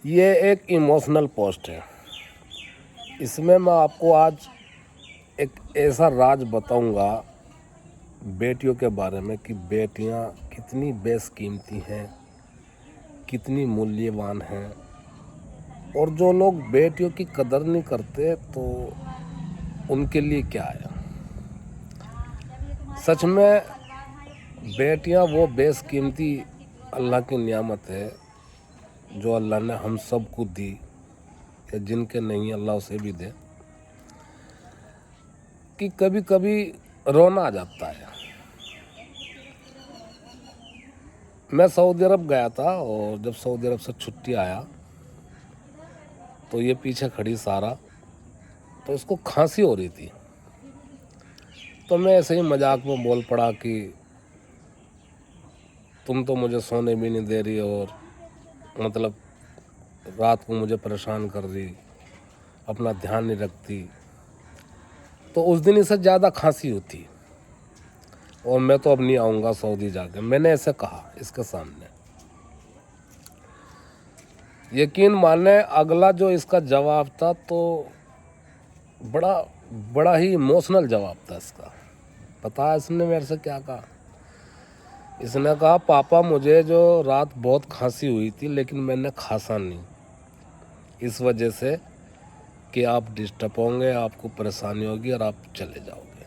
یہ ایک emotional post ہے. اس میں آپ کو آج ایک ایسا راز بتاؤں گا بیٹیوں کے بارے میں کہ بیٹیاں کتنی بیش قیمتی ہیں، کتنی مولیہوان ہیں، اور جو لوگ بیٹیوں کی قدر نہیں کرتے تو ان کے لیے کیا ہے. سچ میں بیٹیاں وہ بیش قیمتی اللہ کی نعمت ہے جو اللہ نے ہم سب کو دی، کہ جن کے نہیں اللہ اسے بھی دے. کہ کبھی کبھی رونا آ جاتا ہے. میں سعودی عرب گیا تھا، اور جب سعودی عرب سے چھٹی آیا تو یہ پیچھے کھڑی سارا، تو اس کو کھانسی ہو رہی تھی. تو میں ایسے ہی مذاق میں بول پڑا کہ تم تو مجھے سونے بھی نہیں دے رہی، اور مطلب رات کو مجھے پریشان کر رہی، اپنا دھیان نہیں رکھتی. تو اس دن اسے زیادہ کھانسی ہوتی، اور میں تو اب نہیں آؤں گا سعودی جا کے. میں نے ایسے کہا اس کے سامنے. یقین مانے اگلا جو اس کا جواب تھا تو بڑا ہی ایموشنل جواب تھا اس کا. پتا اس نے میرے سے کیا کہا؟ اس نے کہا پاپا مجھے جو رات بہت کھانسی ہوئی تھی لیکن میں نے کھانسا نہیں، اس وجہ سے کہ آپ ڈسٹرب ہوں گے، آپ کو پریشانی ہوگی اور آپ چلے جاؤ گے.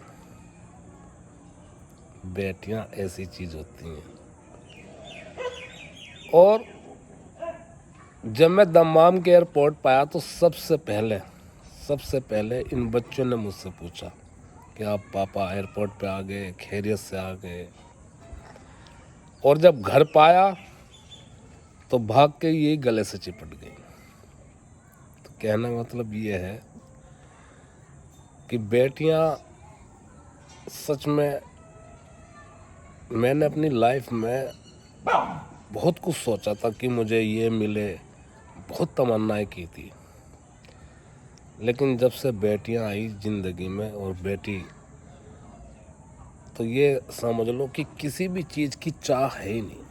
بیٹیاں ایسی چیز ہوتی ہیں. اور جب میں دمام کے ایئرپورٹ پہ آیا تو سب سے پہلے ان بچوں نے مجھ سے پوچھا کہ آپ پاپا ایئرپورٹ پہ آ گئے، خیریت سے آ گئے. اور جب گھر پایا تو بھاگ کے یہی گلے سے چپٹ گئی. تو کہنے کا مطلب یہ ہے کہ بیٹیاں سچ میں نے اپنی لائف میں بہت کچھ سوچا تھا کہ مجھے یہ ملے، بہت تمنائیں کی تھی. لیکن جب سے بیٹیاں آئی زندگی میں، اور بیٹی تو یہ سمجھ لو کہ کسی بھی چیز کی چاہ ہے ہی نہیں،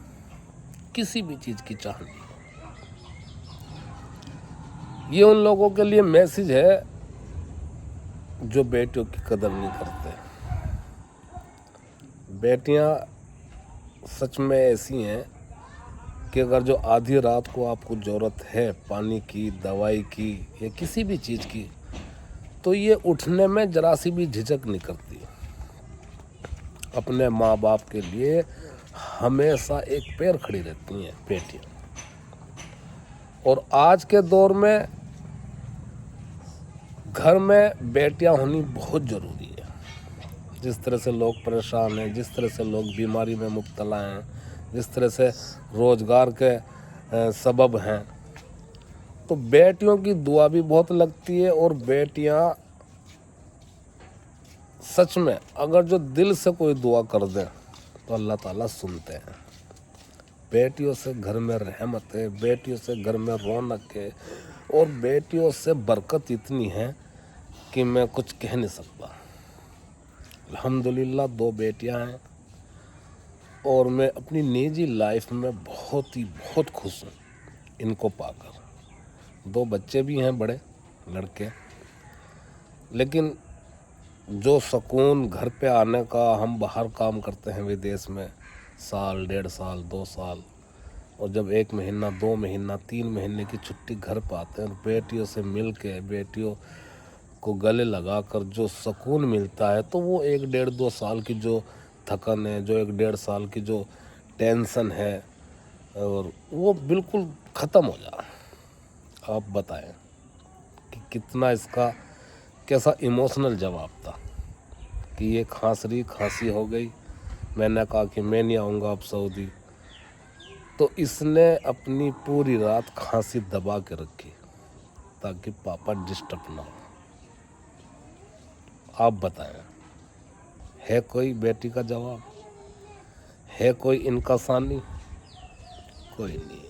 کسی بھی چیز کی چاہ نہیں. یہ ان لوگوں کے لیے میسج ہے جو بیٹیوں کی قدر نہیں کرتے. بیٹیاں سچ میں ایسی ہیں کہ اگر جو آدھی رات کو آپ کو ضرورت ہے پانی کی، دوائی کی، یا کسی بھی چیز کی، تو یہ اٹھنے میں ذرا سی بھی جھجک نہیں کرتی. اپنے ماں باپ کے لیے ہمیشہ ایک پیر کھڑی رہتی ہیں بیٹیاں. اور آج کے دور میں گھر میں بیٹیاں ہونی بہت ضروری ہے. جس طرح سے لوگ پریشان ہیں، جس طرح سے لوگ بیماری میں مبتلا ہیں، جس طرح سے روزگار کے سبب ہیں، تو بیٹیوں کی دعا بھی بہت لگتی ہے. اور بیٹیاں سچ میں اگر جو دل سے کوئی دعا کر دیں تو اللہ تعالیٰ سنتے ہیں. بیٹیوں سے گھر میں رحمت ہے، بیٹیوں سے گھر میں رونق ہے، اور بیٹیوں سے برکت اتنی ہے کہ میں کچھ کہہ نہیں سکتا. الحمدللہ 2 بیٹیاں ہیں، اور میں اپنی نجی لائف میں بہت خوش ہوں ان کو پا کر. 2 بچے بھی ہیں بڑے لڑکے، لیکن جو سکون گھر پہ آنے کا، ہم باہر کام کرتے ہیں ودیش میں 1 1.5 سال 2 سال، اور جب 1 مہینہ 2 مہینہ 3 مہینے کی چھٹی گھر پہ آتے ہیں، اور بیٹیوں سے مل کے، بیٹیوں کو گلے لگا کر جو سکون ملتا ہے، تو وہ 1 1.5 2 سال کی جو تھکن ہے، جو 1 1.5 سال کی جو ٹینشن ہے، اور وہ بالکل ختم ہو جائے. آپ بتائیں کہ کتنا اس کا کیسا ایموشنل جواب تھا کہ یہ کھانسی ہو گئی. میں نے کہا کہ میں نہیں آؤں گا اب سعودی. تو اس نے اپنی پوری رات کھانسی دبا کے رکھی تاکہ پاپا ڈسٹرب نہ ہو. آپ بتائیں، ہے کوئی بیٹی کا جواب؟ ہے کوئی ان کا ثانی؟ کوئی نہیں.